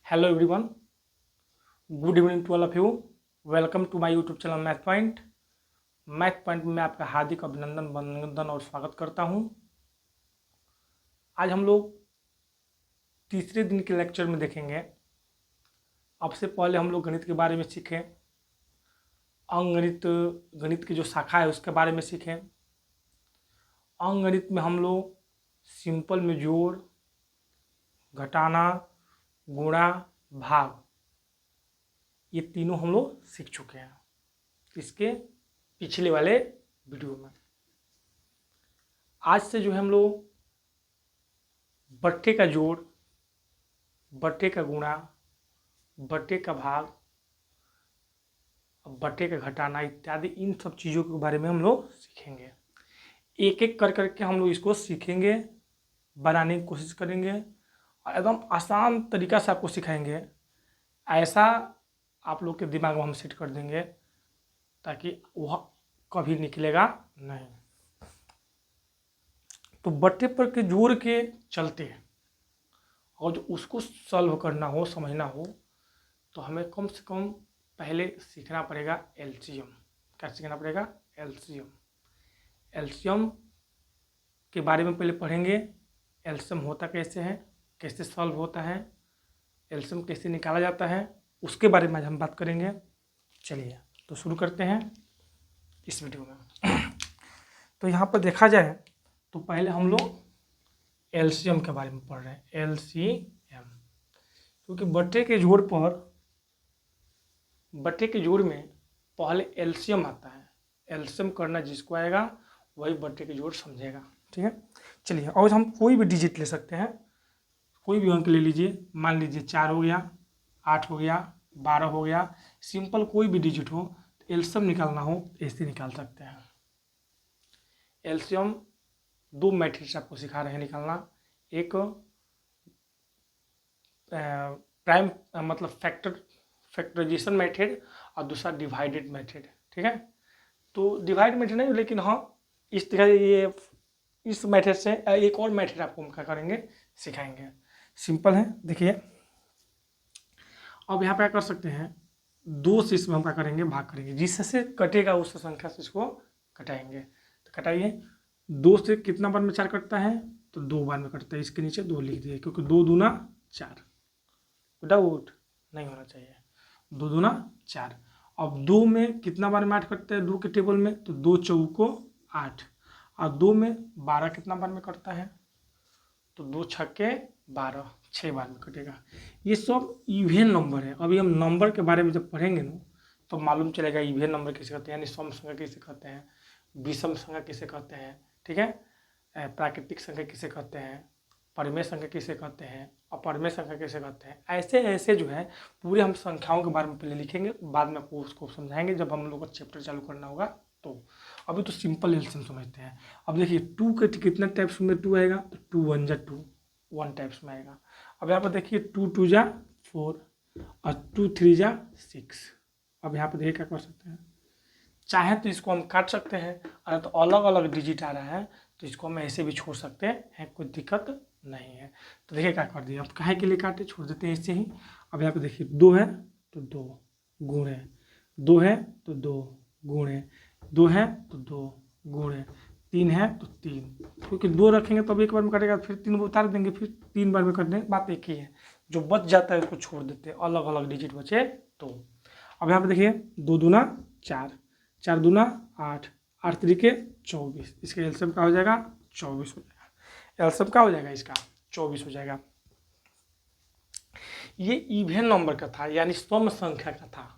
Hello everyone, good evening to all of you. Welcome to my YouTube channel Math Point. Math Point में मैं आपका हार्दिक अभिनंदन वंदन और स्वागत करता हूं। आज हम लोग तीसरे दिन के लेक्चर में देखेंगे। अब से पहले हम लोग गणित के बारे में सीखें, अंकगणित गणित की जो शाखा है उसके बारे में सीखें। अंकगणित में हम लोग सिंपल में जोड़, घटाना, गुणा, भाग, ये तीनों हम लोग सीख चुके हैं इसके पिछले वाले वीडियो में। आज से जो है हम लोग बट्टे का जोड़, बट्टे का गुणा, बट्टे का भाग, बट्टे का घटाना इत्यादि इन सब चीज़ों के बारे में हम लोग सीखेंगे। एक एक कर करके हम लोग इसको सीखेंगे, बनाने की कोशिश करेंगे और एकदम आसान तरीका से आपको सिखाएंगे। ऐसा आप लोग के दिमाग में हम सेट कर देंगे ताकि वह कभी निकलेगा नहीं। तो बट्टे पर के जोड़ के चलते हैं और जो उसको सॉल्व करना हो, समझना हो, तो हमें कम से कम पहले सीखना पड़ेगा एलसीएम। क्या सीखना पड़ेगा? एलसीएम। एलसीएम के बारे में पहले पढ़ेंगे। एलसीएम होता कैसे है, कैसे सॉल्व होता है, एलसीएम कैसे निकाला जाता है, उसके बारे में आज हम बात करेंगे। चलिए तो शुरू करते हैं इस वीडियो में। तो यहाँ पर देखा जाए तो पहले हम लोग एलसीएम के बारे में पढ़ रहे हैं। एलसीएम क्योंकि बट्टे के जोड़ में पहले एलसीएम आता है। एलसीएम करना जिसको आएगा वही बट्टे के जोड़ समझेगा। ठीक है, चलिए। और हम कोई भी डिजिट ले सकते हैं, कोई भी अंक ले लीजिए। मान लीजिए 4 हो गया, 8 हो गया, 12 हो गया। सिंपल कोई भी डिजिट हो, तो एलसीएम निकालना हो ऐसे निकाल सकते हैं। एलसीएम दो मेथड से आपको सिखा रहे हैं निकालना। एक प्राइम मतलब फैक्टराइजेशन मेथड और दूसरा डिवाइडेड मेथड। ठीक है, तो डिवाइड मेथड नहीं, लेकिन हाँ इस तरह ये इस मेथड से एक और मेथड आपको हम क्या करेंगे, सिखाएंगे। सिंपल है, देखिए। अब यहाँ पे क्या कर सकते हैं, 2 से इसमें हम क्या करेंगे, भाग करेंगे। जिससे कटेगा उस संख्या से इसको घटाएंगे। तो घटाइए, 2 से कितना बार में 4 कटता है, तो 2 बार में कटता है। इसके नीचे 2 लिख दिए क्योंकि 2 दूना 4। डाउट नहीं होना चाहिए। 2 दूना 4। अब 2 में कितना बार में 8 कटता है 2 के टेबल में, तो 2 चौको 8। और 2 में 12 कितना बार में कटता है, तो 2 छक्के 12, 6 बार में कटेगा। ये सब इवेन नंबर है। अभी हम नंबर के बारे में जब पढ़ेंगे ना तो मालूम चलेगा इवेन नंबर किसे कहते हैं, यानी सम संख्या किसे कहते हैं, विषम संख्या किसे कहते हैं। ठीक है, प्राकृतिक संख्या किसे कहते हैं, परिमेय संख्या किसे कहते हैं, अपरिमेय संख्या किसे कहते हैं। ऐसे ऐसे जो है पूरे हम संख्याओं के बारे में पहले लिखेंगे, बाद में आपको उसको समझाएंगे जब हम लोग का चैप्टर चालू करना होगा। तो अभी तो सिंपल एलसीएम समझते हैं। अब देखिए 2 के कितने टाइप्स में 2 आएगा, तो 2 1 जा 2, 1 टाइप्स में आएगा। अब यहाँ पर देखिए 2 2 जा 4 और 2 3 जा 6। अब यहाँ पर देखिए क्या कर सकते हैं, चाहे तो इसको हम काट सकते हैं, अगर तो अलग अलग डिजिट आ रहा है तो इसको हम ऐसे भी छोड़ सकते हैं, कोई दिक्कत नहीं है। तो देखिए क्या कर दिया, अब काहे के लिए काटे, छोड़ देते हैं ऐसे ही। अब यहाँ पे देखिए 2 है तो 2 गुणे, 2 है तो 2 गुणे, 2 है तो 2 गुणे, 3 है तो 3। क्योंकि 2 रखेंगे तब एक बार में कटेगा, फिर 3 उतार देंगे, फिर 3 बार में कटने बात एक ही है। जो बच जाता है उसको छोड़ देते हैं, अलग अलग डिजिट बचे तो। अब यहाँ पे देखिए 2 दूना 4, 4 दूना 8, 8 तरीके 24। इसका एलसीएम क्या हो जाएगा, 24 हो जाएगा। एलसीएम क्या हो जाएगा इसका, 24 हो जाएगा। ये इवेन नंबर का था, यानी सम संख्या का था।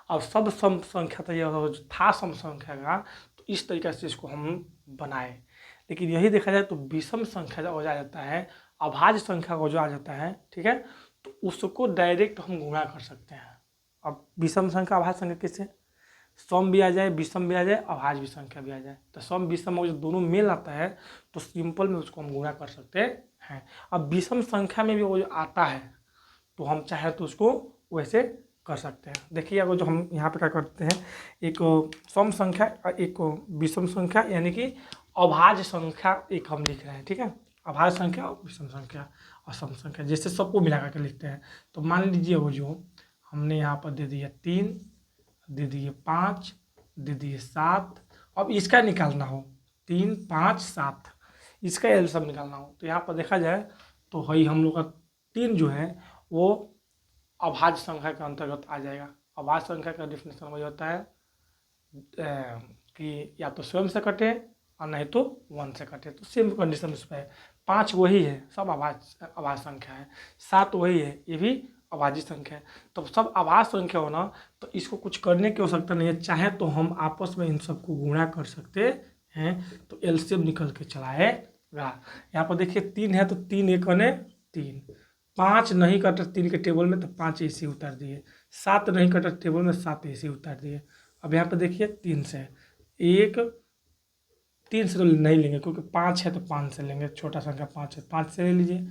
अब सब सम संख्या था, यह था सम संख्या का, तो इस तरीके से इसको हम बनाए। लेकिन यही देखा जाए तो विषम संख्या हो जाता है, अभाज्य संख्या को जो आ जाता है, ठीक है, तो उसको डायरेक्ट हम गुणा कर सकते हैं। अब विषम संख्या अभाज्य संख्या किससे, सम भी आ जाए, विषम भी आ जाए, अभाज्य भी संख्या भी आ जाए, तो सम विषम जो दोनों मेल आता है तो सिंपल में उसको हम गुणा कर सकते हैं। अब विषम संख्या में भी वो जो आता है तो हम चाहे तो उसको वैसे कर सकते हैं। देखिए अगर जो हम यहाँ पे क्या करते हैं, एक सम संख्या, एक विषम संख्या, यानी कि अभाज्य संख्या एक हम लिख रहे हैं। ठीक है, अभाज्य संख्या और विषम संख्या और सम संख्या, जैसे सबको मिला करके लिखते हैं। तो मान लीजिए वो जो हमने यहाँ पर दे दिया 3, दे दिए 5, दे दिए 7। अब इसका निकालना हो 3, 5, 7, इसका एलसीएम निकालना हो तो यहाँ पर देखा जाए तो वही हम लोग का 3 जो है वो अभाज्य संख्या के अंतर्गत आ जाएगा। अभाज्य संख्या का डिफिनेशन वही होता है कि या तो स्वयं से कटे और नहीं तो 1 से कटे। तो सेम कंडीशन उस पर है। 5 वही है, सब अभाज्य संख्या है। 7 वही है, ये भी अभाज्य संख्या है। तो सब अभाज्य संख्या हो ना तो इसको कुछ करने की आवश्यकता नहीं है, चाहे तो हम आपस में इन सबको गुणा कर सकते हैं तो एलसीएम निकल के चलाएगा। यहाँ पर देखिए 3 है तो 3 एक बने 3, 5 नहीं कटा 3 के टेबल में तो 5 ऐसे उतार दिए, 7 नहीं कटा टेबल में 7 ऐसे उतार दिए। अब यहाँ पर देखिए 3 से 3 से तो नहीं लेंगे क्योंकि 5 है तो 5 से लेंगे, छोटा संख्या 5 है 5 से ले लीजिए।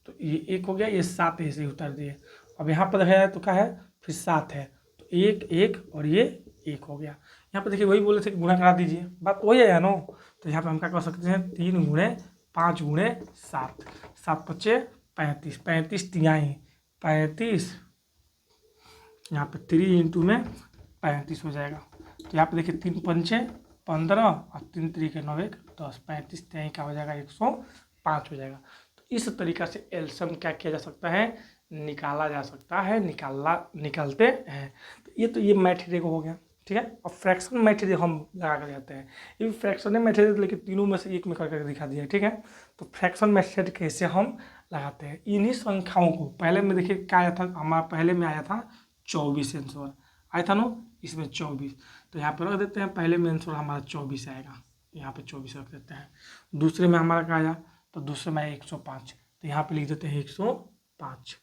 तो ये 1 हो गया, ये 7 ऐसे ही उतार दिए। अब यहाँ पर देखा जाए तो क्या है, फिर 7 है तो 1 1 और ये 1 हो गया। यहाँ पर देखिए वही बोले थे कि गुणा करा दीजिए, बात वही है ना। तो यहाँ पर हम क्या कर सकते हैं, 3 गुणे 5 गुणे 7, 7 पच्चे 35, 35 तिहाई 35, यहाँ पे 3 इंटू में 35 हो जाएगा। तो यहाँ पे देखिए 3 पंचे 15 और 3 3 9 1 10, 35 तिहाई का हो जाएगा 105 हो जाएगा। तो इस तरीक़ा से एलसीएम क्या किया जा सकता है, निकाला जा सकता है, निकालते हैं। तो ये मैथड हो गया, ठीक है। और फ्रैक्शन मैथड हम लगा कर जाते हैं, ये भी फ्रैक्शन मैथड लेकिन तीनों में से एक में करके दिखा दिया, ठीक है। तो फ्रैक्शन मैथड कैसे हम लगाते हैं, इन्हीं संख्याओं को पहले में देखिए क्या आया था, हमारा पहले में आया था 24 आंसर आया था ना, इसमें 24। तो यहाँ पर रख देते हैं, पहले में आंसर हमारा 24 आएगा, यहाँ पे 24 रख देते हैं। दूसरे में हमारा क्या आया, तो दूसरे में 105, तो यहाँ पे लिख देते हैं 105,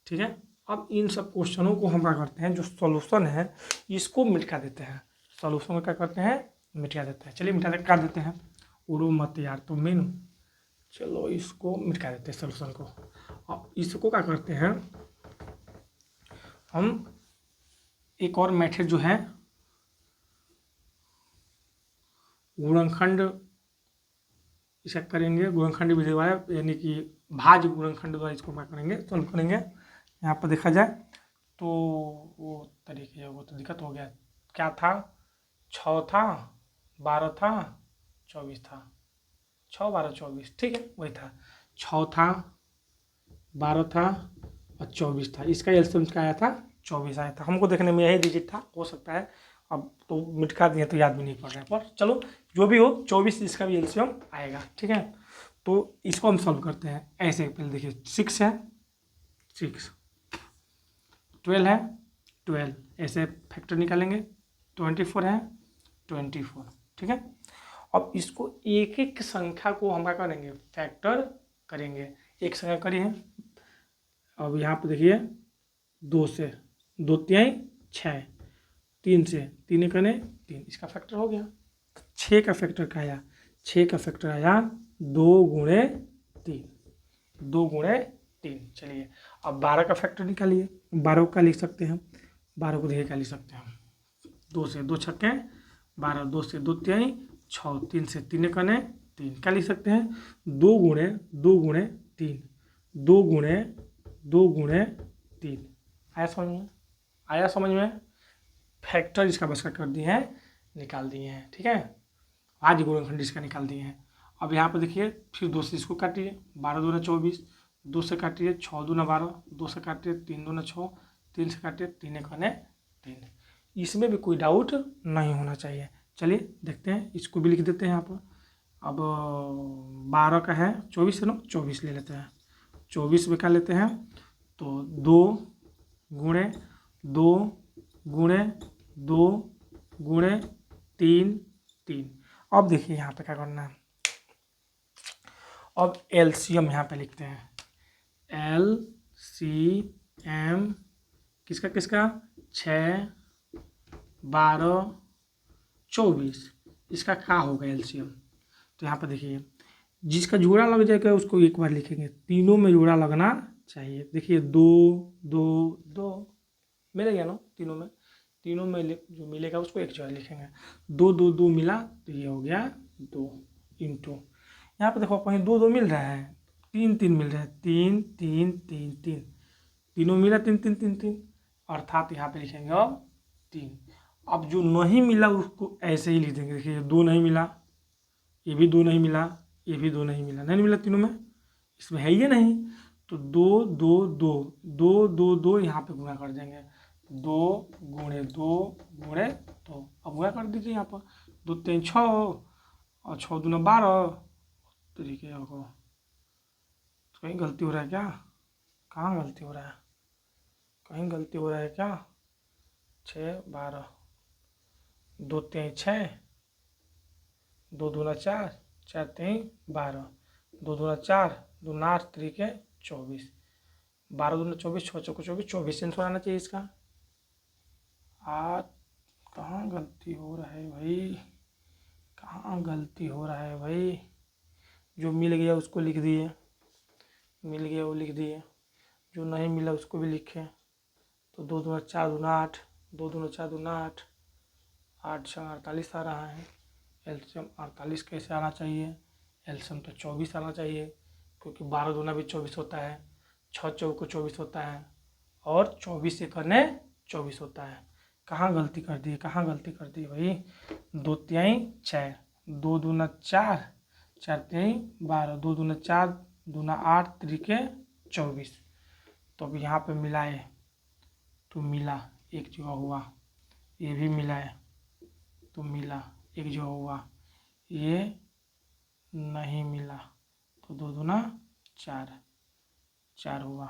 ठीक है। अब इन सब क्वेश्चनों को हम क्या करते हैं, जो सॉल्यूशन है इसको मिटा देते हैं, सॉल्यूशन को क्या करते हैं, मिटा देते हैं। चलिए मिटा कर देते हैं, उड़ो मत यार तो मीनू, चलो इसको मिटा देते हैं सॉल्यूशन को। अब इसको क्या करते हैं हम, एक और मेथड जो है गुणनखंड इसका करेंगे, गुणनखंड विधि द्वारा, यानी कि भाज्य गुणनखंड द्वारा इसको क्या करेंगे, सॉल्व करेंगे। यहाँ पर देखा जाए तो वो तरीके वो तो दिक्कत हो गया, क्या था 6 था 12 था 24 था, 6 12 24, ठीक है वही था, 6 था 12 था और 24 था। इसका एलसीएम क्या आया था, 24 आया था। हमको देखने में यही डिजिट था, हो सकता है अब तो मिटका दिए तो याद भी नहीं पड़ रहा है, पर चलो जो भी हो 24 इसका भी एलसीएम आएगा, ठीक है। तो इसको हम सॉल्व करते हैं ऐसे, पहले देखिए 6 है 6, 12 है 12, ऐसे फैक्टर निकालेंगे, 24 है 24, ठीक है। अब इसको एक एक संख्या को हम क्या करेंगे, फैक्टर करेंगे। एक संख्या करिए, अब यहाँ पे देखिए 2 से 2 तिहाई 6, 3 से 3 कने 3, इसका फैक्टर हो गया। 6 का फैक्टर क्या आया, 6 का फैक्टर आया 2 गुणे 3, 2 गुणे 3। चलिए अब 12 का फैक्टर निकालिए, 12 का लिख सकते हैं, 12 को देखिए क्या लिख सकते हैं, 2 से 2 छक्के 12, 2 से 2 तिहाई 6, 3 से 3 कने 3, क्या लिख सकते हैं 2 गुणे 3, 2 गुणे 3। आया समझ में, आया समझ में, फैक्टर इसका बस का कर दिए हैं, निकाल दिए हैं, ठीक है। आज गुणनखंड इसका निकाल दिए हैं। अब यहाँ पर देखिए फिर 2 से इसको काटिए, 12 दूना 24, 2 से काटिए 6 दूना 12, 2 से काटिए 3 दूना 6, 3 से काटिए 3 कने 3। इसमें भी कोई डाउट नहीं होना चाहिए। चलिए देखते हैं, इसको भी लिख देते हैं यहाँ पर। अब 12 का है 24 है ना, 24 ले लेते हैं, 24 में क्या लेते हैं, तो 2 गुणे 2 गुणे 2 गुणे 3 3। अब देखिए यहाँ पे क्या करना है, अब एलसीएम यहाँ पे लिखते हैं, LCM किसका किसका, 6 12 24, इसका क्या होगा एलसीएम। तो यहाँ पर देखिए जिसका जोड़ा लग जाएगा उसको एक बार लिखेंगे, तीनों में जोड़ा लगना चाहिए। देखिए 2 2 2 मिलेगा ना, तीनों में जो मिलेगा उसको एक जगह लिखेंगे, 2 2 2 मिला तो ये हो गया 2 इंटू, यहाँ पे देखो कहीं 2 2 मिल रहा है, तीन तीन मिल रहे हैं, तीन तीन तीन तीन, तीनों मिला तीन तीन तीन तीन, अर्थात यहाँ पे लिखेंगे अब 3। अब जो नहीं मिला उसको ऐसे ही लिख देंगे। देखिए 2 नहीं मिला, ये भी 2 नहीं मिला, ये भी 2 नहीं मिला, नहीं मिला तीनों में, इसमें है ही नहीं, तो 2 2 2 2 2 2 यहाँ पे गुणा कर देंगे, 2 गुणे 2 गुणे 2। अब गुणा कर दीजिए यहाँ पर, 2 3 6 और 6 दूना 12 तरीके को। कहीं गलती हो रहा है क्या? कहाँ गलती हो रहा है? कहीं गलती हो रहा है क्या? 6 12, 2 3 6, 2 दूना 4, 4 3 12, 2 दूना 4, 2 8 तरीके 24, 12 दूना 24, 6 चौको 24, 24 सेंस आना चाहिए इसका। आज कहाँ गलती हो रहा है भाई? कहाँ गलती हो रहा है भाई? जो मिल गया उसको लिख दिए, मिल गया वो लिख दिए, जो नहीं मिला उसको भी लिखे। तो 2 दूना 4 दूना 8, 2 दूना 4 दूना 8, 8 6 48 आ रहा है। एलसीएम 48 कैसे आना चाहिए? एलसीएम तो 24 आना चाहिए, क्योंकि 12 दूना भी 24 होता है, 6 चौको 24 होता है, और 24 से करने 24 होता है। कहाँ गलती कर दी, कहाँ गलती कर दी भाई? 2 3 6, 2 दूना 4, 4 3 12, 2 दूना 4 दूना 8 तरीके 24। तो अब यहाँ पे मिलाए तो मिला, एक जगह हुआ, ये भी मिलाए तो मिला, एक जगह हुआ, ये नहीं मिला, तो 2 दूना 4, 4 हुआ।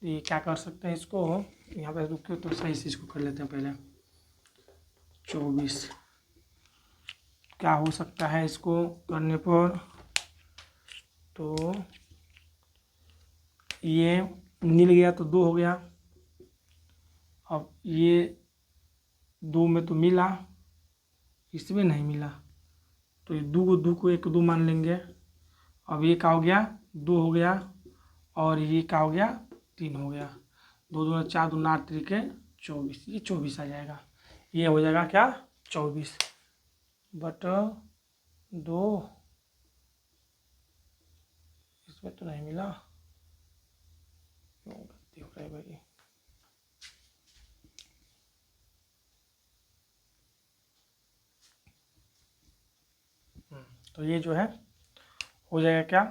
ये क्या कर सकते हैं इसको, यहाँ पे रुके तो सही से इसको कर लेते हैं पहले। 24 क्या हो सकता है इसको करने पर? तो ये मिल गया तो 2 हो गया, अब ये 2 में तो मिला, इसमें नहीं मिला, तो ये 2 को 1 2 मान लेंगे। अब ये क्या हो गया? 2 हो गया, और ये क्या हो गया? 3 हो गया। 2 दूना 4 दूना 8 तरीके 24, ये 24 आ जाएगा। ये हो जाएगा क्या? 24 बटा 2। इसमें तो नहीं मिला, क्यों गलती हो रही है भाई? तो ये जो है हो जाएगा क्या?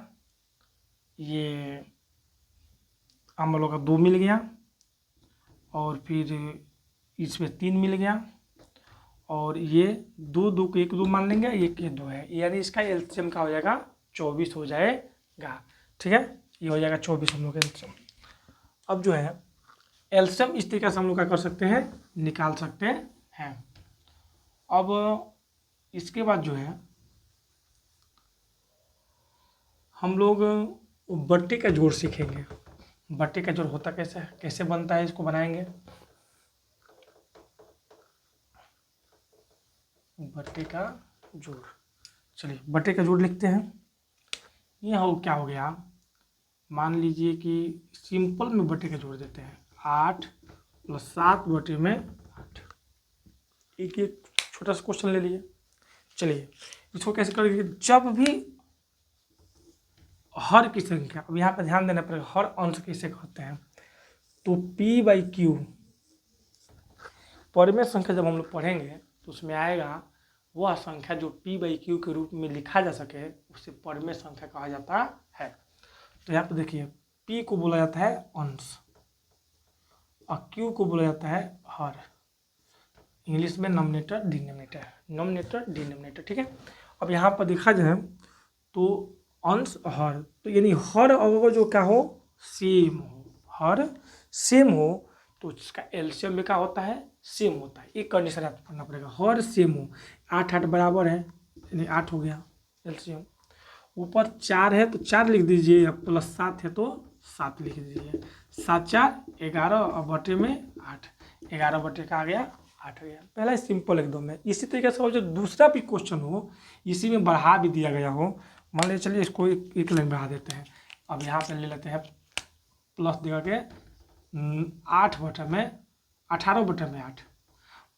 ये हम लोग का 2 मिल गया, और फिर इसमें 3 मिल गया, और ये 2 2 को 1 2 मान लेंगे, 1 2 है, यानी इसका एलसीएम का हो जाएगा 24 हो जाएगा। ठीक है, ये हो जाएगा 24 हम लोग का एलसीएम। अब जो है एलसीएम इस तरीके से हम लोग क्या कर सकते हैं, निकाल सकते हैं। अब इसके बाद जो है हम लोग बट्टे का जोड़ सीखेंगे। बट्टे का जोड़ होता कैसे है, कैसे बनता है, इसको बनाएंगे। बट्टे का जोड़, चलिए बट्टे का जोड़ लिखते हैं। ये हो क्या हो गया, मान लीजिए कि सिंपल में बट्टे का जोड़ देते हैं, 8 + 7 बटे में 8। एक एक छोटा सा क्वेश्चन ले लिए। चलिए इसको कैसे करेंगे, जब भी हर की संख्या, अब यहाँ पर ध्यान देना पड़ेगा, हर अंश किसे कहते हैं, तो P/Q परिमेय संख्या जब हम लोग पढ़ेंगे तो उसमें आएगा वह संख्या जो P/Q के रूप में लिखा जा सके, उसे परिमेय संख्या कहा जाता है। तो यहाँ पर देखिए P को बोला जाता है अंश, और Q को बोला जाता है हर, इंग्लिश में नॉमिनेटर डिनोमिनेटर, नॉमिनेटर डिनोमिनेटर। ठीक है, अब यहाँ पर देखा जाए तो अंश हर, तो यानी हर अगर जो क्या हो, सेम हो, हर सेम हो, तो इसका एलसीएम में क्या होता है, सेम होता है। एक कंडीशन आपको पढ़ना पड़ेगा, हर सेम हो, 8 8 बराबर है, यानी 8 हो गया एलसीएम। ऊपर 4 है तो 4 लिख दीजिए, +7 है तो 7 लिख दीजिए, 7 4 11, और बटे में 8, 11 बटे का आ गया 8 गया। पहला सिंपल एकदम है। इसी तरीके से जो दूसरा भी क्वेश्चन हो, इसी में बढ़ा भी दिया गया हो, मान लीजिए, चलिए इसको एक लाइन बढ़ा देते हैं। अब यहाँ पे ले लेते हैं प्लस देगा के 8 बटे में 18 बटे में 8,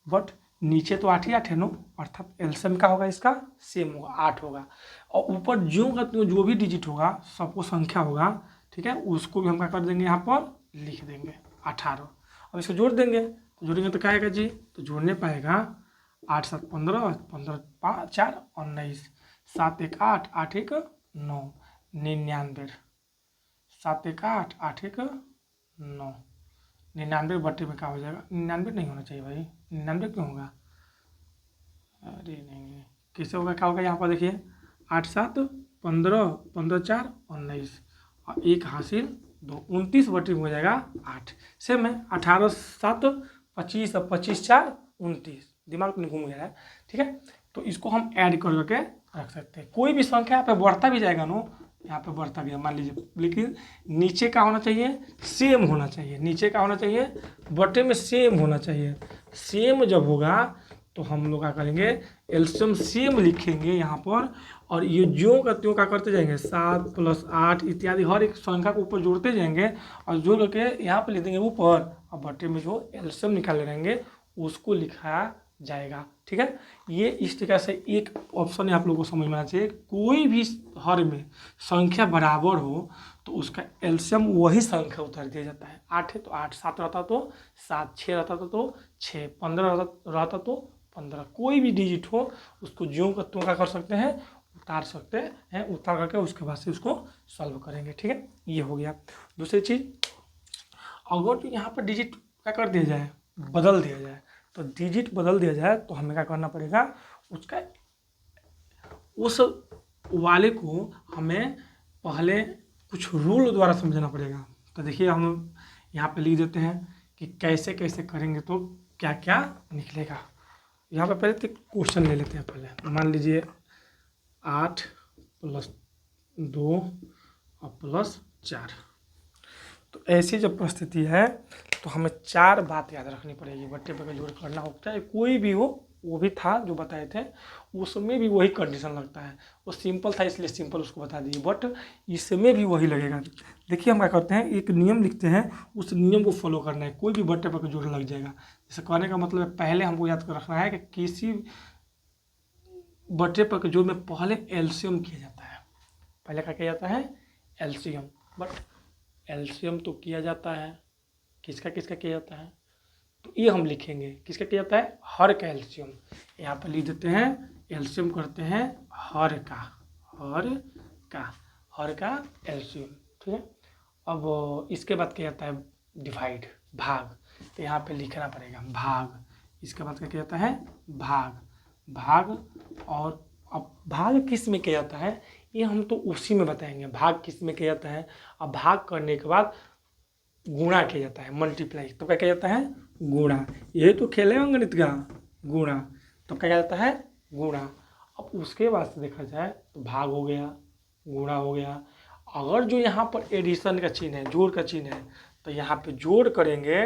बट नीचे तो 8 ही 8 है नो, अर्थात एलसीएम का होगा इसका सेम होगा 8 होगा। और ऊपर जो भी डिजिट होगा सब वो संख्या होगा, ठीक है, उसको भी हम क्या कर देंगे यहाँ पर लिख देंगे 18। अब इसको जोड़ देंगे, तो जोड़ेंगे तो क्या आएगा जी, तो जोड़ने पाएगा 8 7 15, 15 5 4 19, 7 1 8, 8 1 9, 99, 7 1 8, 8 1 9, 99 बटे में क्या हो जाएगा, 99 नहीं होना चाहिए भाई, 99 क्यों होगा, अरे नहीं कैसे होगा, क्या होगा यहाँ पर देखिए 8 7 15, 15 4 19 और 1 हासिल 2, 29 बटे में हो जाएगा 8। सेम है 18 7 25 और 25 4 29, दिमाग में घूम गया है, ठीक है। तो इसको हम ऐड कर करके रख सकते हैं। कोई भी संख्या यहाँ पे बढ़ता भी जाएगा नो, यहाँ पे बढ़ता गया मान लीजिए, लेकिन नीचे का होना चाहिए सेम होना चाहिए, नीचे का होना चाहिए बटे में सेम होना चाहिए। सेम जब होगा तो हम लोग क्या करेंगे, एलसीएम सेम लिखेंगे यहाँ पर, और ये ज्यों का त्यों का करते जाएंगे 7 + 8 इत्यादि हर एक संख्या को ऊपर जोड़ते जाएंगे और जोड़ करके यहाँ पर लिख देंगे ऊपर, और बटे में जो एलसीएम निकाले रहेंगे उसको लिखा जाएगा, ठीक है। ये इस तरह से एक ऑप्शन आप लोगों को समझ में आना चाहिए, कोई भी हर में संख्या बराबर हो तो उसका एलसीएम वही संख्या उतार दिया जाता है। 8 है तो 8, 7 रहता तो 7, 6 रहता तो 6, 15 रहता तो 15, कोई भी डिजिट हो उसको ज्यों का त्यों का कर सकते हैं, उतार सकते हैं, उतार करके उसके बाद से उसको सॉल्व करेंगे, ठीक है। ये हो गया। दूसरी चीज़, अगर तो यहाँ पर डिजिट क्या कर दिया जाए, बदल दिया जाए, तो डिजिट बदल दिया जाए तो हमें क्या करना पड़ेगा, उसका उस वाले को हमें पहले कुछ रूल द्वारा समझना पड़ेगा। तो देखिए हम यहाँ पे लिख देते हैं कि कैसे कैसे करेंगे तो क्या क्या निकलेगा। यहाँ पे पहले तो क्वेश्चन ले लेते हैं। पहले मान लीजिए 8 + 2 और +4, तो ऐसी जब परिस्थिति है तो हमें 4 बात याद रखनी पड़ेगी। बट्टे पे जोड़ करना हो, चाहे कोई भी हो, वो भी था जो बताए थे उसमें भी वही कंडीशन लगता है। वो सिंपल था इसलिए सिंपल उसको बता दिए, बट इसमें भी वही लगेगा। देखिए हम क्या करते हैं, एक नियम लिखते हैं, उस नियम को फॉलो करना है, कोई भी बट्टे पे जोड़ लग जाएगा। जैसे कहने का मतलब है, पहले हमको याद कर रखना है कि किसी बट्टे पर जोड़ में पहले एलसीएम किया जाता है। पहले क्या किया जाता है, एलसीएम। बट एलसीएम तो किया जाता है, किसका किसका किया जाता है, तो ये हम लिखेंगे किसका किया जाता है, हर का एलसीएम। यहाँ पर लिख देते हैं एलसीएम करते हैं हर का, हर का एलसीएम, ठीक है। अब इसके बाद क्या जाता है, डिवाइड, भाग। तो यहाँ पे लिखना पड़ेगा भाग। इसके बाद क्या किया जाता है, भाग। और अब भाग किस में किया जाता है, ये हम तो उसी में बताएंगे भाग किस में किया जाता है। अब भाग करने के बाद गुणा किया जाता है, मल्टीप्लाई। तो क्या किया जाता है, गुणा। यही तो खेल है गणित का, गुणा। तो क्या जाता है, गुणा। अब उसके बाद से देखा जाए तो भाग हो गया, गुणा हो गया। अगर जो यहाँ पर एडिशन का चिन्ह है, जोड़ का चिन्ह है, तो यहाँ पे जोड़ करेंगे।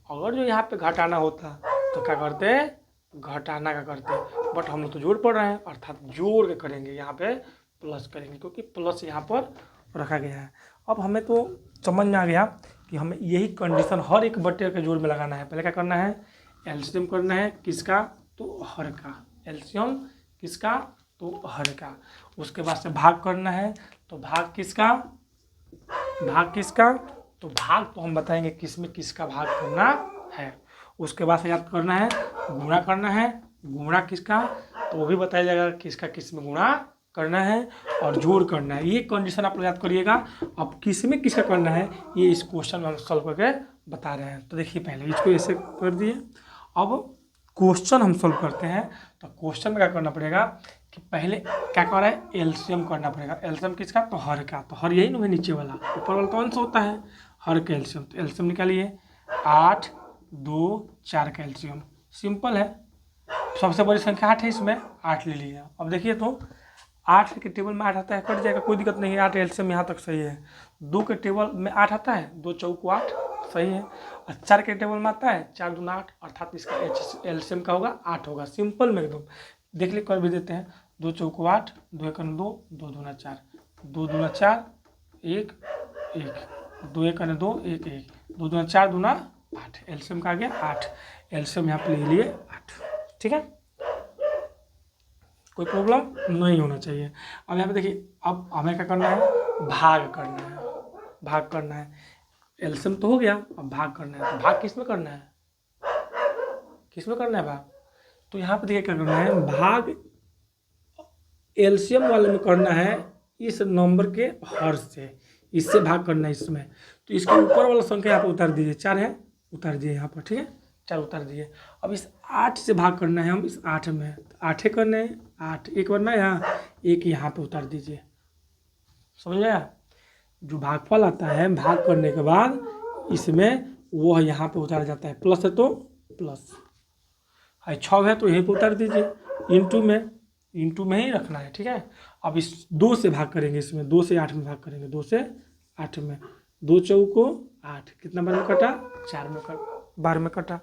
अगर जो यहाँ पे घटाना होता तो क्या करते, घटाना का करते, बट हम लोग तो जोड़ पढ़ रहे हैं, अर्थात जोड़ के करेंगे। यहाँ पे प्लस करेंगे क्योंकि प्लस यहाँ पर रखा गया है। अब हमें तो समझ में आ गया कि हमें यही कंडीशन हर एक बट्टे के जोड़ में लगाना है। पहले क्या करना है, एलसीएम करना है किसका, तो हर का। एलसीएम किसका, तो हर का। उसके बाद से भाग करना है, तो भाग किसका, तो भाग तो हम बताएंगे किस में किसका भाग करना है। उसके बाद से याद करना है, गुणा करना है, गुणा किसका, तो वो भी बताया जाएगा किसका किस में गुणा करना है, और जोड़ करना है। ये कंडीशन आप लोग याद करिएगा। अब किस में किसका करना है, ये इस क्वेश्चन में हम सॉल्व करके बता रहे हैं। तो देखिए पहले इसको ऐसे कर दिए। अब क्वेश्चन हम सॉल्व करते हैं, तो क्वेश्चन में क्या करना पड़ेगा कि पहले क्या कर रहा है, एलसीएम करना पड़ेगा। एलसीएम किसका, तो हर का। तो हर यही ना नीचे वाला, ऊपर वाला कौन सा होता है, हर का एलसीएम। तो एलसीएम निकालिए, 8 2 4 का एलसीएम। सिंपल है, सबसे बड़ी संख्या 8 है, इसमें 8 ले लिया। अब देखिए तो 8 के टेबल में 8 आता है, कट जाएगा, कोई दिक्कत नहीं है। 8 एलसीएम यहाँ तक सही है। 2 के टेबल में 8 आता है, 2 चौको 8 सही है। और 4 के टेबल में आता है 4 दूना 8, अर्थात इसका एलसीएम का होगा 8 होगा। सिंपल में एकदम देख ले कर भी देते हैं। 2 चौको 8, 2 एक 2, 2 दूना 4, 2 दूना 4 1 1, 2 एक 2 1 1, 2 दूना 4 दूना 8, एलसीएम का आ गया 8, एलसीएम यहाँ पे ले लिए 8। ठीक है, कोई प्रॉब्लम नहीं होना चाहिए। अब यहाँ पे देखिए, अब हमें क्या करना है, भाग करना है, भाग करना है। एलसीएम तो हो गया, अब भाग करना है। तो भाग किस में करना है, किस में करना है भाग? तो यहाँ पे देखिए क्या करना है, भाग एलसीएम वाले में करना है इस नंबर के हर से, इससे भाग करना है इसमें। तो इसके ऊपर वाला संख्या यहाँ पर उतार दीजिए, 4 है, उतार दिए यहाँ पर। ठीक है, 4 उतार दिए। अब इस 8 से भाग करना है हम, इस 8 में 8 करने हैं, 8 एक बनना है यहाँ, एक यहाँ पे उतार दीजिए। समझ आया? जो भागफल आता है भाग करने के बाद इसमें वो यहाँ पे उतारा जाता है, प्लस है तो प्लस, 6 है तो यहीं पे उतार दीजिए, इंटू में ही रखना है। ठीक है, अब इस 2 से भाग करेंगे, इसमें 2 से 8 में भाग करेंगे, 2 से 8 में, 2 चौको 8, कितना बार में कटा, 4 में बार में कटा।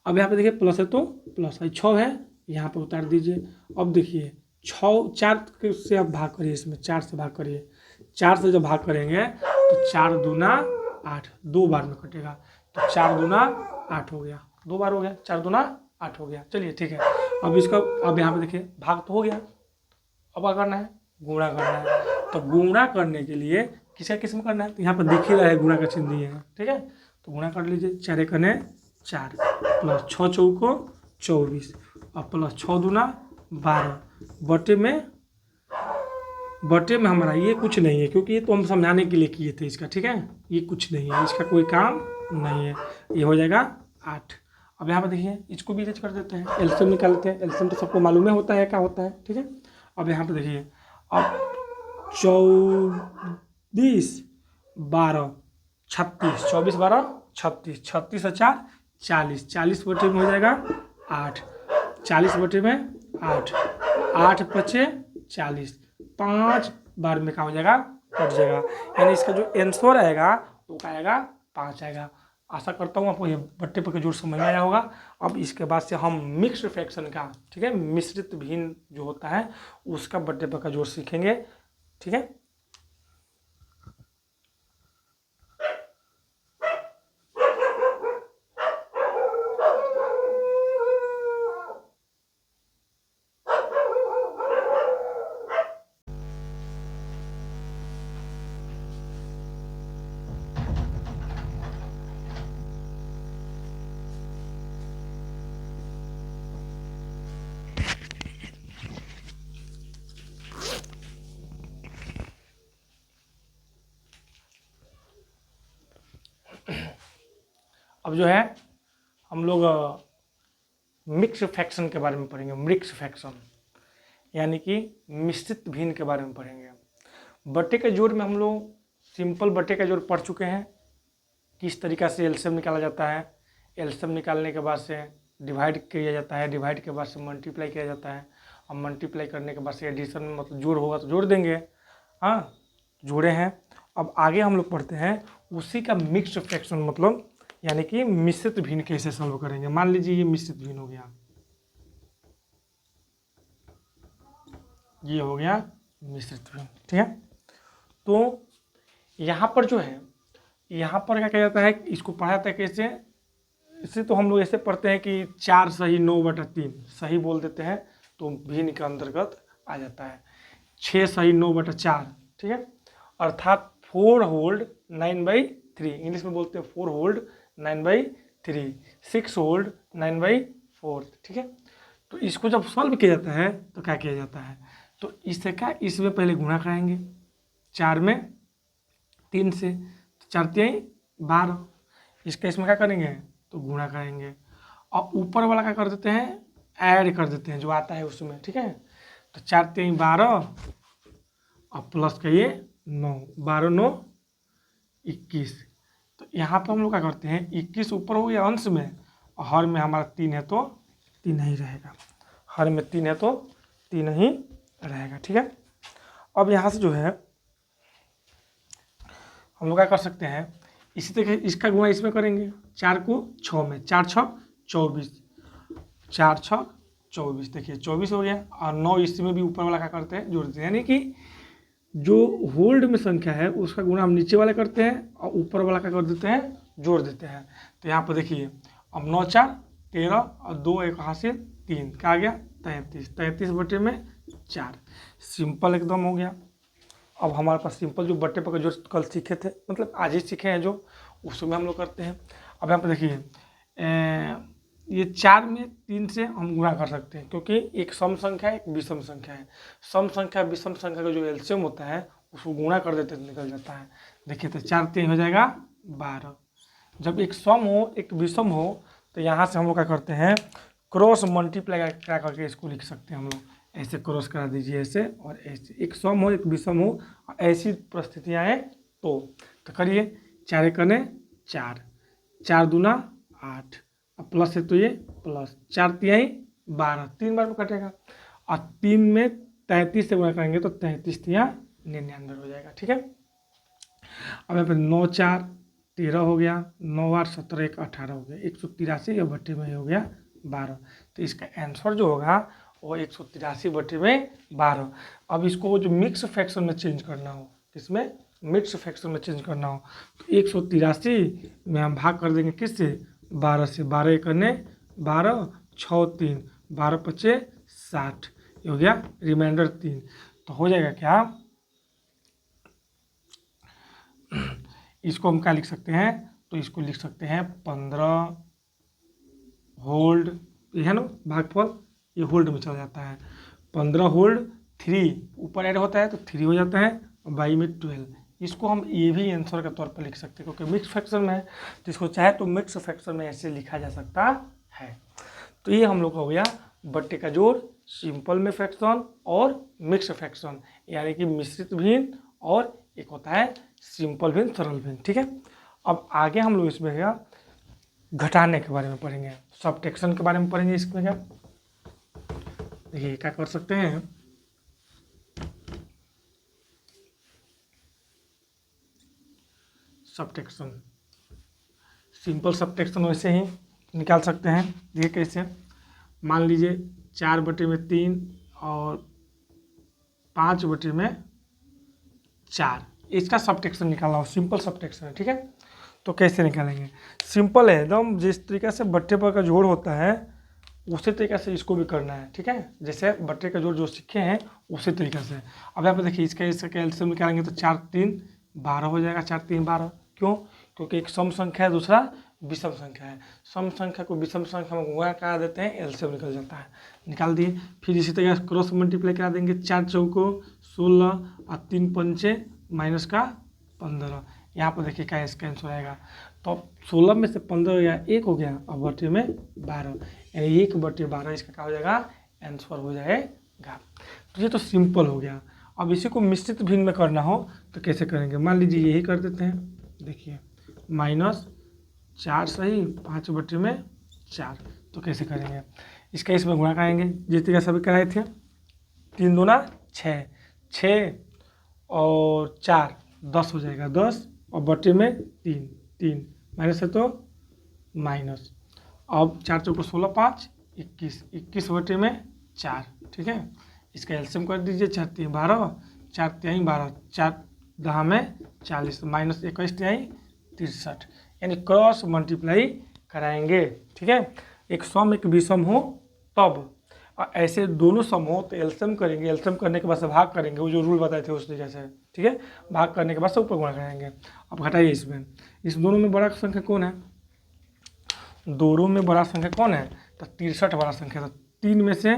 अब यहाँ पे देखिए प्लस है तो प्लस, 6 है यहाँ पे उतार दीजिए। अब देखिए 4 से आप भाग करिए, इसमें 4 से भाग करिए, 4 से जब भाग करेंगे तो 4 दूना 8, 2 बार में कटेगा, तो 4 दूना 8 हो गया, 2 बार हो गया, 4 दूना 8 हो गया। चलिए ठीक है, अब इसका, अब यहाँ पे देखिए भाग तो हो गया, अब क्या करना है, गुणा करना है। तो गुणा करने के लिए किसका किस्म करना है, तो यहाँ पर दिख ही रहा है गुणा का चिन्ह दिए हैं। ठीक है, तो गुणा कर लीजिए, 4 कने 4, प्लस 6 चौको 24, और प्लस 6 दूना 12, बटे में हमारा ये कुछ नहीं है, क्योंकि ये तो हम समझाने के लिए किए थे इसका। ठीक है, ये कुछ नहीं है, इसका कोई काम नहीं है, ये हो जाएगा 8। अब यहाँ पर देखिए इसको भी इरेज कर देते हैं, एलसीएम निकालते हैं, एलसीएम तो सबको मालूम है होता है क्या होता है। ठीक है, अब यहाँ पे देखिए, अब 24 12 36, 24 12 36, 36 और 4 40, 40 बटे में हो जाएगा 8, 40 बटे में 8, 8 पचे 40, 5 बार में क्या हो जाएगा, कट जाएगा। यानी इसका जो आंसर आएगा वो क्या आएगा, 5 आएगा। आशा करता हूँ आपको ये बट्टे पर का जोड़ समझ में आया होगा। अब इसके बाद से हम मिक्स्ड फ्रैक्शन का, ठीक है, मिश्रित भिन्न जो होता है उसका बट्टे पर का जोड़ सीखेंगे। ठीक है, अब जो है हम लोग मिक्स फ्रैक्शन के बारे में पढ़ेंगे। मिक्स फ्रैक्शन यानी कि मिश्रित भिन्न के बारे में पढ़ेंगे। बट्टे के जोड़ में हम लोग सिंपल बट्टे का जोड़ पढ़ चुके हैं, किस तरीक़ा से एलसीएम निकाला जाता है। एलसीएम निकालने के बाद से डिवाइड किया जाता है, डिवाइड के बाद से मल्टीप्लाई किया जाता है, और मल्टीप्लाई करने के बाद से एडिशन में मतलब जोड़ होगा तो जोड़ देंगे। हाँ, जोड़े हैं। अब आगे हम लोग पढ़ते हैं उसी का मिक्स्ड फ्रैक्शन, मतलब यानी कि मिश्रित भिन्न कैसे सॉल्व करेंगे। मान लीजिए ये मिश्रित भिन्न हो गया, ये हो गया मिश्रित भिन्न। ठीक है, तो यहाँ पर जो है, यहाँ पर क्या कहा जाता है, इसको पढ़ा जाता है कैसे, इसे तो हम लोग ऐसे पढ़ते हैं कि 4 सही 9/3 सही बोल देते हैं तो भिन्न के अंतर्गत आ जाता है। 6 सही 9/4, ठीक है, अर्थात 4 होल्ड 9/3, इंग्लिश में बोलते हैं 4 होल्ड 9/3, 6 होल्ड 9/4। ठीक है, तो इसको जब सॉल्व किया जाता है तो क्या किया जाता है, तो इससे क्या, इसमें पहले गुणा कराएंगे 4 में 3 से, तो 4 3 12, इसका इसमें क्या करेंगे, तो गुणा करेंगे, और ऊपर वाला क्या कर देते हैं, ऐड कर देते हैं जो आता है उसमें। ठीक है, तो 4 3 12 और प्लस का ये 9, 12 9 21। तो यहाँ पर हम लोग क्या करते हैं, 21 ऊपर हो गया अंश में, और हर में हमारा 3 है तो 3 ही रहेगा, हर में 3 है तो 3 ही रहेगा। ठीक है, अब यहाँ से जो है हम लोग क्या कर सकते हैं, इसी तरह इसका गुणा इसमें करेंगे, 4 को 6 में, 4 6 24, 4 6 24, देखिए 24 हो गया, और 9 इसमें भी ऊपर वाला क्या करते हैं, जोड़ते हैं। यानी कि जो होल्ड में संख्या है उसका गुणा हम नीचे वाले करते हैं और ऊपर वाला क्या कर देते हैं, जोड़ देते हैं। तो यहाँ पर देखिए अब 9 4 13 और 2 एक हासिल 3 क्या आ गया 33, 33 बटे में 4। सिंपल एकदम हो गया। अब हमारे पास सिंपल जो बट्टे पर जो कल सीखे थे, मतलब आज ही सीखे हैं जो, उसमें हम लोग करते हैं। अब यहाँ पर देखिए ये 4 में 3 से हम गुणा कर सकते हैं, क्योंकि एक सम संख्या है एक विषम संख्या है। सम संख्या विषम संख्या का जो एलसीएम होता है उसको गुणा कर देते निकल जाता है। देखिए तो 4 3 हो जाएगा 12। जब एक सम हो एक विषम हो तो यहाँ से हम लोग क्या करते हैं, क्रॉस मल्टीप्लाई क्या करके इसको लिख सकते हैं हम लोग। ऐसे क्रॉस करा दीजिए, ऐसे और ऐसे, एक सम हो एक विषम हो, ऐसी परिस्थितियाँ हैं तो करिए। 4 एक करने 4, 4 दूना 8, अब प्लस है तो ये प्लस 4 तिहाई 12, 3 बार में कटेगा। और 3 में 33 से गुणा करेंगे तो 33 तिया 99 हो जाएगा। ठीक है। अब यहाँ पे 9 4 13 हो गया, 9 8 17 1 18 हो गया, 183 या बट्टे में हो गया 12। तो इसका आंसर जो होगा वो 183 बटे में 12। अब इसको जो मिक्स फ्रैक्शन में चेंज करना हो, किसमें, मिक्स फ्रैक्शन में चेंज करना हो, तो 183 में हम भाग कर देंगे किससे, 12 से। 12 करने 12 6 3 12 पचे 60, ये हो गया रिमाइंडर 3। तो हो जाएगा क्या, इसको हम क्या लिख सकते हैं, तो इसको लिख सकते हैं 15 होल्ड, ये है ना भागफल, ये होल्ड में चला जाता है। 15 होल्ड 3 ऊपर ऐड होता है तो 3 हो जाता है, और बाई में 12। इसको हम ये भी आंसर के तौर पर लिख सकते हैं, क्योंकि मिक्स फ्रैक्शन में है, तो इसको चाहे तो मिक्स फ्रैक्शन में ऐसे लिखा जा सकता है। तो ये हम लोग का हो गया बट्टे का जोड़, सिंपल में फ्रैक्शन और मिक्स फ्रैक्शन, यानी कि मिश्रित भिन्न और एक होता है सिंपल भिन्न सरल भिन्न। ठीक है। अब आगे हम लोग इसमें क्या घटाने के बारे में पढ़ेंगे, सब्ट्रैक्शन के बारे में पढ़ेंगे। इसमें क्या देखिए क्या कर सकते हैं, सब्ट्रैक्शन, सिंपल सब्ट्रैक्शन वैसे ही निकाल सकते हैं। देखिए कैसे, मान लीजिए 4 बटे में 3 और 5 बटे में 4, इसका सब्ट्रैक्शन निकालना हो, सिंपल सब्ट्रैक्शन है। ठीक है। तो कैसे निकालेंगे, सिंपल है एकदम, जिस तरीके से बट्टे पर का जोड़ होता है उसी तरीके से इसको भी करना है। ठीक है। जैसे बट्टे का जोड़ जो सीखे हैं उसी तरीके से। अब यहाँ पर देखिए इसका एलसीएम निकालेंगे तो 4 3 12 हो जाएगा, 4 3 12। क्यों, क्योंकि एक सम संख्या है दूसरा विषम संख्या है। सम संख्या को विषम संख्या में गुणा करा देते हैं, एलसीएम निकल जाता है, निकाल दिए। फिर इसी तरह क्रॉस मल्टीप्लाई करा देंगे, 4 चौको 16 और 3 पंचे माइनस का 15। यहाँ पर देखिए क्या इसका आंसर आएगा, तो 16 में से 15 हो गया, 1 हो गया, और बटे में 12, यानी 1 बटे 12 इसका क्या हो जाएगा, आंसर हो जाएगा। तो ये तो सिंपल हो गया। अब इसी को मिश्रित भिन्न में करना हो तो कैसे करेंगे, मान लीजिए यही कर देते हैं। देखिए -4 सही 5 बटे में 4, तो कैसे करेंगे, इसका इसमें गुणा कराएंगे जिस तरीके सभी कराए थे। 3 दूना 6, 6 और 4 10 हो जाएगा, 10 और बटे में 3 3 माइनस है तो माइनस। अब 4 चौको 16 5 21, 21 बटे में 4। ठीक है। इसका एलसीएम कर दीजिए, 4 3 12, 4 3 12, 4 10 में 40, माइनस 21 3 63, यानी क्रॉस मल्टीप्लाई कराएंगे। ठीक है। एक सम एक विषम हो तब, और ऐसे दोनों सम हो तो एलसीएम करेंगे, एलसीएम करने के बाद से भाग करेंगे, वो जो रूल बताए थे उस तरीके से। ठीक है। भाग करने के बाद से ऊपर गुणा करेंगे। अब घटाइए इसमें, इस दोनों में बड़ा संख्या कौन है, दोनों में बड़ा संख्या कौन है, तो 63 बड़ा संख्या। तो 3 में से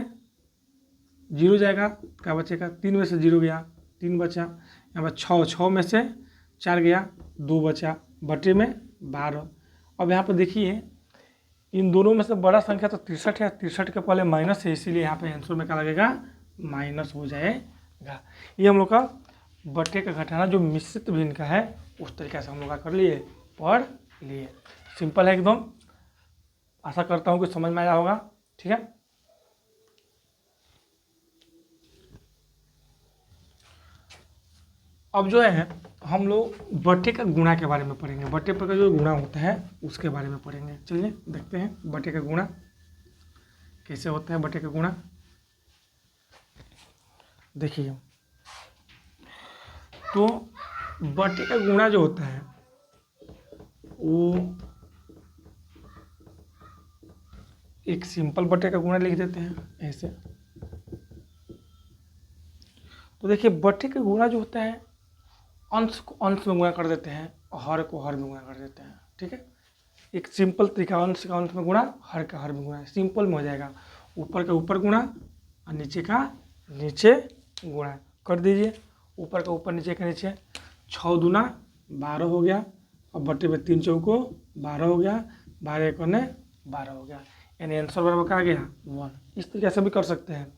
0 जाएगा, क्या बचेगा, 3 में से 0 गया, 3 बचा। यहाँ पर 6 में से 4 गया, 2 बचा, बटे में 12। अब यहाँ पर देखिए इन दोनों में से बड़ा संख्या तो 63 है, 63 के पहले माइनस है, इसीलिए यहाँ पे आंसर में क्या लगेगा, माइनस हो जाएगा। ये हम लोग का बटे का घटाना जो मिश्रित भिन्न का है उस तरीके से हम लोग कर लिए, पढ़ लिए। सिंपल है एकदम, आशा करता हूँ कि समझ में आया होगा। ठीक है। अब जो है हम लोग बटे का गुणा के बारे में पढ़ेंगे, बटे पर का जो गुणा होता है उसके बारे में पढ़ेंगे। चलिए देखते हैं बटे का गुणा कैसे होता है। बटे का गुणा देखिए, तो बटे का गुणा जो होता है वो एक सिंपल बटे का गुणा लिख देते हैं ऐसे। तो देखिए बटे का गुणा जो होता है अंश को अंश में गुणा कर देते हैं और हर को हर में गुणा कर देते हैं। ठीक है, एक सिंपल तरीका, अंश का अंश में गुणा, हर का हर में गुणा, सिंपल में हो जाएगा। ऊपर का ऊपर गुणा और नीचे का नीचे गुणा कर दीजिए। ऊपर का ऊपर नीचे का नीचे, 6 दूना 12 हो गया और बटे में 3 चौको 12 हो गया, 12 एक 12 हो गया, यानी आंसर बराबर क्या आ गया 1। इस तरीके से भी कर सकते हैं।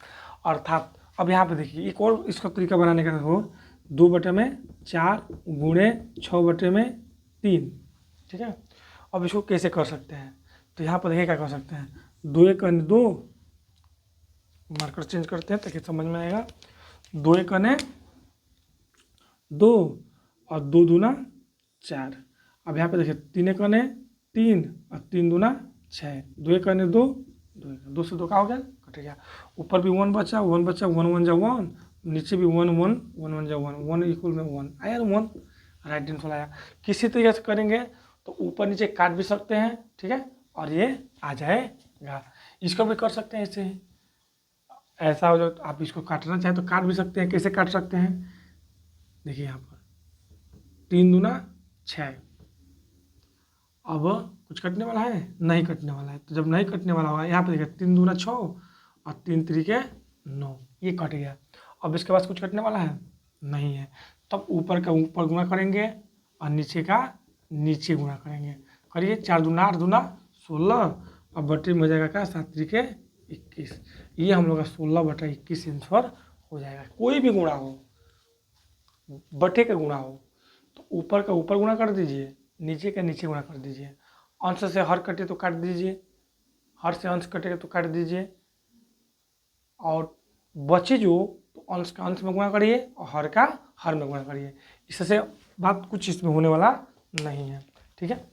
अर्थात अब यहाँ पे देखिए एक और इसका तरीका बनाने का हो, 2 बटे में 4 गुणे 6 बटे में 3। ठीक है, अब इसको कैसे कर सकते हैं, तो यहाँ पर देखिए क्या कर सकते हैं, 2 एक 2, मार्कर चेंज करते हैं ताकि समझ में आएगा। 2 एक 2 और 2 दूना 4। अब यहाँ पे देखिए 3 एक 3 और 3 दूना 6, 2 एक 2, 2 से 2 का हो गया, कट गया। ऊपर भी 1 बचा, 1 बचा, 1 1 जा 1, नीचे भी 1 1 1 1 जा 1, 1 इक्वल में 1 आया, 1 राइट आंसर आया। किसी तरीके से करेंगे तो ऊपर नीचे काट भी सकते हैं। ठीक है, और ये आ जाएगा। इसको भी कर सकते हैं ऐसे ही, ऐसा हो जाए आप इसको काटना चाहें तो काट भी सकते हैं। कैसे काट सकते हैं, देखिए यहाँ पर 3 दूना 6। अब कुछ कटने वाला है, नहीं कटने वाला है। तो जब नहीं कटने वाला होगा, यहाँ पे देखिए 3 दूना 6 और 3 तरीके 9, ये कट गया। अब इसके बाद कुछ कटने वाला है नहीं है, तब ऊपर का ऊपर गुणा करेंगे और नीचे का नीचे गुणा करेंगे। करिए, 4 दूना 8 दूना 16 और बटे में हो जाएगा क्या, 7 तरीके 21। ये हम लोग का 16 बटा 21 आंसर हो जाएगा। कोई भी गुणा हो, बटे का गुणा हो, तो ऊपर का ऊपर गुणा कर दीजिए, नीचे का नीचे गुणा कर दीजिए। अंश से हर कटे तो काट दीजिए, हर से अंश कटेगा तो काट दीजिए, और बचे जो तो अंश का अंश में गुणा करिए और हर का हर में गुणा करिए। इससे बात कुछ इसमें होने वाला नहीं है। ठीक है,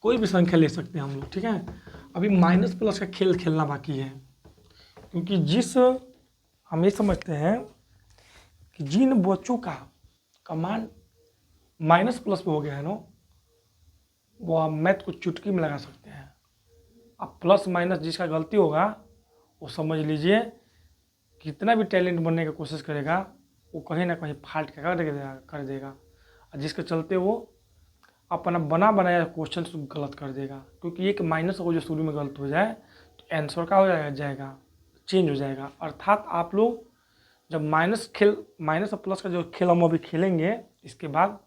कोई भी संख्या ले सकते हैं हम लोग। ठीक है, अभी माइनस प्लस का खेल खेलना बाकी है, क्योंकि हम ये समझते हैं कि जिन बच्चों का कमांड माइनस प्लस पे हो गया है ना, वो आप मैथ को चुटकी में लगा सकते हैं। अब प्लस माइनस जिसका गलती होगा वो समझ लीजिए कितना भी टैलेंट बनने की कोशिश करेगा, वो कहीं ना कहीं फाल्ट कर देगा, और जिसके चलते वो अपना बना बनाया क्वेश्चन गलत कर देगा। क्योंकि एक माइनस हो जो शुरू में गलत हो जाए तो आंसर का हो जाएगा चेंज हो जाएगा। अर्थात आप लोग जब माइनस और प्लस का जो खेल हम अभी खेलेंगे, इसके बाद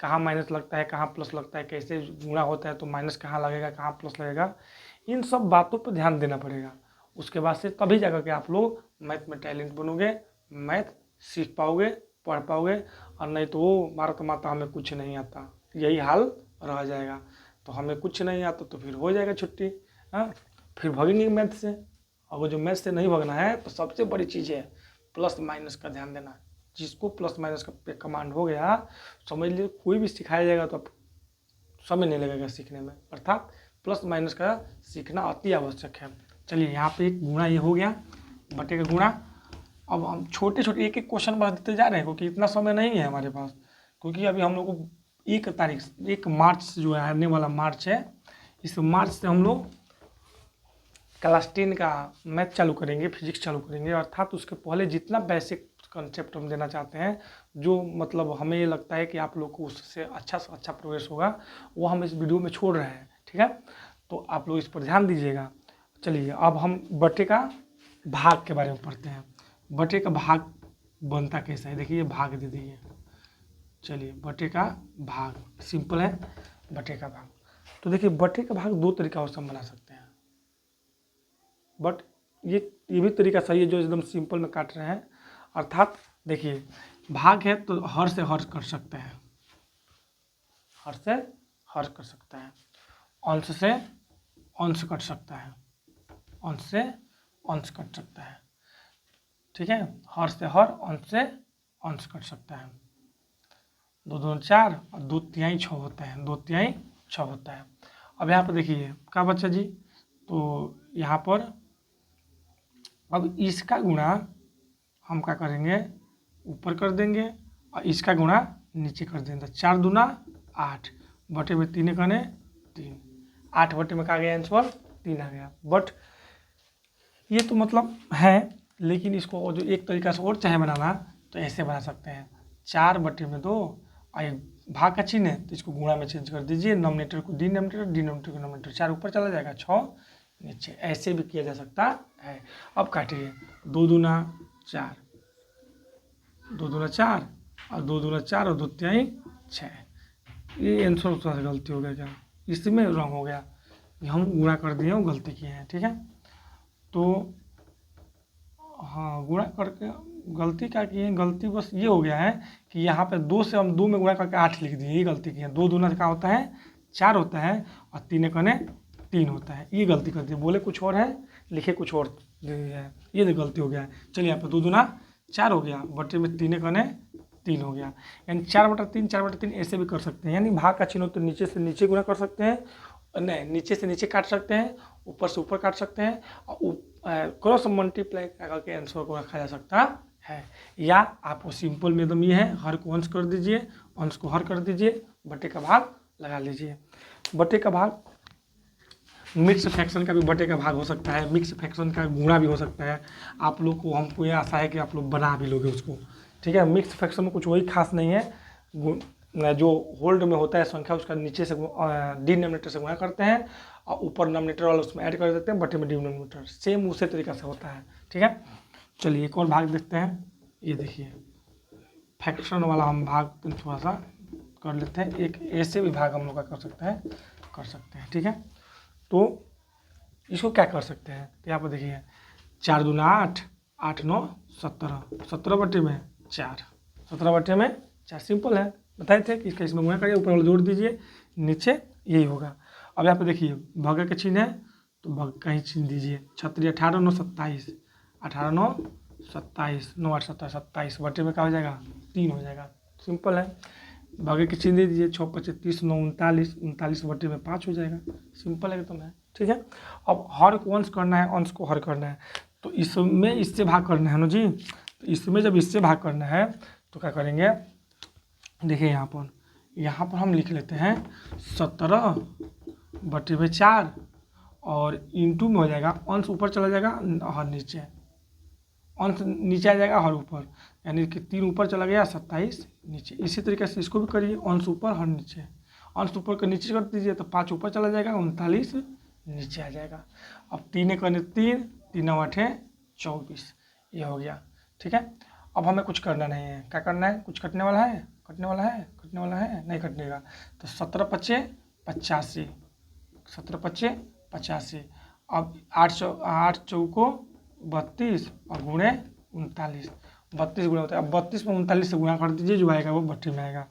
कहाँ माइनस लगता है, कहाँ प्लस लगता है, कैसे गुणा होता है तो माइनस कहाँ लगेगा, कहाँ प्लस लगेगा, इन सब बातों पर ध्यान देना पड़ेगा। उसके बाद से तभी जाकर के आप लोग मैथ में टैलेंट बनोगे, मैथ सीख पाओगे, पढ़ पाओगे। और नहीं तो वो भारत माता हमें कुछ नहीं आता, यही हाल रह जाएगा। तो हमें कुछ नहीं आता तो फिर हो जाएगा छुट्टी, हाँ, फिर भगेंगे मैथ से। और वो जो मैथ से नहीं भगना है तो सबसे बड़ी चीज़ है प्लस माइनस का ध्यान देना। जिसको प्लस माइनस का कमांड हो गया, समझ लीजिए कोई भी सिखाया जाएगा तो आप समय नहीं लगेगा सीखने में। अर्थात प्लस माइनस का सीखना अति आवश्यक है। चलिए, यहाँ पे एक गुणा ये हो गया, बटे का गुणा। अब हम छोटे छोटे एक एक क्वेश्चन बढ़ते जा रहे हैं, क्योंकि इतना समय नहीं है हमारे पास। क्योंकि अभी हम लोग को 1 मार्च जो है, आने वाला मार्च है, इस मार्च से हम लोग क्लास 10 का मैथ चालू करेंगे, फिजिक्स चालू करेंगे। अर्थात उसके पहले जितना बेसिक कंसेप्ट हम देना चाहते हैं, जो मतलब हमें ये लगता है कि आप लोग को उससे अच्छा से अच्छा प्रोग्रेस होगा, वो हम इस वीडियो में छोड़ रहे हैं। ठीक है, तो आप लोग इस पर ध्यान दीजिएगा। चलिए, अब हम बटे का भाग के बारे में पढ़ते हैं। बटे का भाग बनता कैसा है, देखिए भाग दे दिए। चलिए, बटे का भाग सिंपल है। बटे का भाग, तो देखिए बटे का भाग 2 तरीका से हम बना सकते हैं, बट ये भी तरीका सही है जो एकदम सिंपल में काट रहे हैं। अर्थात देखिए, भाग है तो हर से हर कर सकते हैं, हर से हर कर सकता है, अंश से अंश कट सकता है, अंश से अंश कट सकता है। ठीक है, हर से हर, अंश से अंश कट सकता है। 2 2 4 और 2 तिहाई 6 होता है, 2 तिहाई 6 होता है। अब यहाँ पर देखिए क्या बच्चा जी, तो यहाँ पर अब इसका गुणा हम क्या करेंगे, ऊपर कर देंगे और इसका गुणा नीचे कर देंगे। 4 दूना 8 बटे में 3 कने 3, 8 बटे में क्या गया आंसर 3 आ गया। बट ये तो मतलब है, लेकिन इसको जो एक तरीका से और चाहे बनाना तो ऐसे बना सकते हैं, 4/2 और एक भाग का चिन्ह है तो इसको गुणा में चेंज कर दीजिए, नॉमिनेटर को डिनोमिनेटर, डिनोमिनेटर को नॉमिनेटर, 4 ऊपर चला जाएगा, 6 नीचे, ऐसे भी किया जा सकता है। अब काटिए, 2 दूना 4, 2 दूना 4 और 2 दूना 4 और 2 तिहाई 6। ये आंसर थोड़ा सा गलती हो गया, क्या इसमें रॉन्ग हो गया, हम गुणा कर दिए और गलती किए हैं, ठीक है। तो हाँ, गुणा करके गलती क्या की है, गलती बस ये हो गया है कि यहाँ पे 2 से हम 2 में गुणा करके 8 लिख दिए, ये गलती की है। 2 दूना क्या होता है 4 होता है और 3 कने 3 होता है, ये गलती कर दी, बोले कुछ और है लिखे कुछ और दे दिया है, ये तो गलती हो गया है। चलिए यहाँ पे 2 दूना 4 हो गया, बटे में 3 कने 3 हो गया, यानी 4/3, 4/3 ऐसे भी कर सकते हैं, यानी भाग का चिन्ह हो तो नीचे से नीचे गुणा कर सकते हैं, नहीं नीचे से नीचे काट सकते हैं, ऊपर से ऊपर काट सकते हैं, और क्रॉस मल्टीप्लाई करके आंसर को रखा जा सकता है। या आपको सिंपल में एकदम ये है, हर को अंश कर दीजिए, अंश को हर कर दीजिए, बटे का भाग लगा लीजिए। बटे का भाग मिक्स फ्रैक्शन का भी बटे का भाग हो सकता है, मिक्स फ्रैक्शन का गुणा भी हो सकता है। आप लोग को, हमको ये आशा है कि आप लोग बना भी लोगे उसको, ठीक है। मिक्स फ्रैक्शन में कुछ वही खास नहीं है, जो होल्ड में होता है संख्या उसका नीचे से डिनोमिनेटर से गुणा करते हैं और ऊपर नॉमिनेटर वाला उसमें ऐड कर देते हैं, बटे में डिनोमिनेटर, सेम उसी तरीका से होता है, ठीक है। चलिए एक और भाग देखते हैं, ये देखिए फ्रैक्शन वाला हम भाग थोड़ा सा कर लेते हैं, एक ऐसे भी भाग हम लोग का कर सकते हैं, ठीक है। तो इसको क्या कर सकते हैं, तो यहाँ पर देखिए 4 दूना 8, 8 9 17, 17 बटे में 4, 17 बटे में 4, सिंपल है, बताए थे कि इसका इसमें गुणा करिए, ऊपर वाला जोड़ दीजिए, नीचे यही होगा। अब यहाँ पे देखिए भग का चिन्ह है तो भग का ही चिन्ह दीजिए, 36 18 9 27, 18 9 27, 9 8 17 27, बटे में क्या हो जाएगा 3 हो जाएगा, सिंपल है। भागे के चिन्ह दे दीजिए, 6 5 30 9 39, 39 बटे में 5 हो जाएगा, सिंपल एकदम है, ठीक है। अब हर को अंश करना है, अंश को हर करना है, तो इसमें इससे भाग करना है ना जी, तो इसमें जब इससे भाग करना है तो क्या करेंगे, देखिए यहाँ पर हम लिख लेते हैं 17 बटे में 4 और इंटू में हो जाएगा, अंश ऊपर चला जाएगा और नीचे, अंश नीचे आ जाएगा हर ऊपर, यानी कि 3 ऊपर चला गया, 27 नीचे। इसी तरीके से इसको भी करिए, अंश ऊपर हर नीचे, अंश ऊपर का नीचे कर दीजिए तो 5 ऊपर चला जाएगा, 39 नीचे आ जाएगा। अब 3 कने 3, 3 8 24, ये हो गया, ठीक है। अब हमें कुछ करना नहीं है, क्या करना है, कुछ कटने वाला है, नहीं कटनेगा, तो 17 5 85, 17 5 85। अब 8 चौको 32 और गुणे 39, 32 गुणा होता है, अब 32 में 39 से गुणा कर दीजिए, जो आएगा वो बटे में आएगा,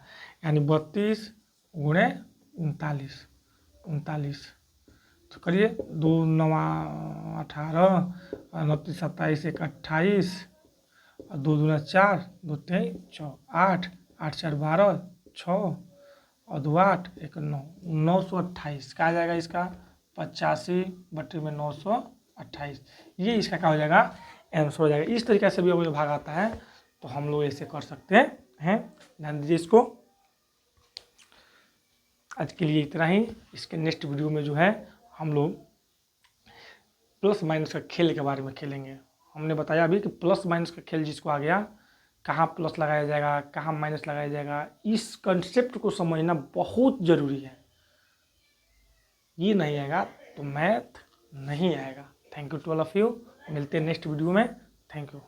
यानी 32 गुणे 39, 39, तो करिए 2 9 18, 9 27 1 28 और 2 दूना 4, 2 3 6, 8 8 4 12 6 और 2 8 1 9, 928 क्या आ जाएगा इसका 85 बटे में 928, ये इसका क्या हो जाएगा आंसर हो जाएगा। इस तरीके से भी अगर भाग आता है तो हम लोग ऐसे कर सकते हैं, ध्यान दीजिए इसको। आज के लिए इतना ही, इसके नेक्स्ट वीडियो में जो है हम लोग प्लस माइनस का खेल के बारे में खेलेंगे। हमने बताया अभी कि प्लस माइनस का खेल जिसको आ गया, कहाँ प्लस लगाया जाएगा, कहाँ माइनस लगाया जाएगा, इस कंसेप्ट को समझना बहुत ज़रूरी है। ये नहीं आएगा तो मैथ नहीं आएगा। Thank you to all of you, मिलते हैं नेक्स्ट वीडियो में, थैंक यू।